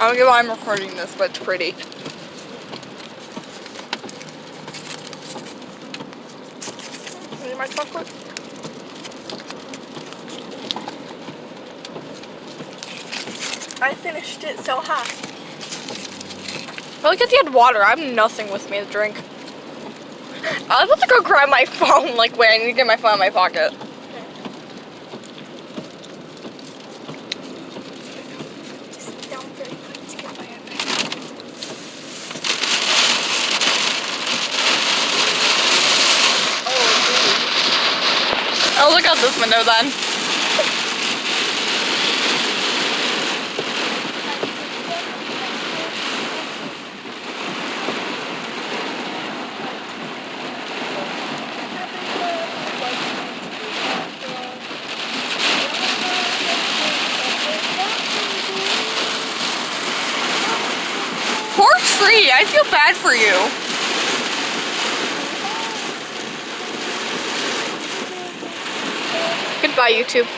I don't get why I'm recording this, but it's pretty. Need my chocolate? I finished it so hot. Well, because you had water. I have nothing with me to drink. I was about to go grab my phone. Like, wait, I need to get my phone in my pocket. Oh, look out this window then. Poor tree, I feel bad for you. Goodbye, YouTube.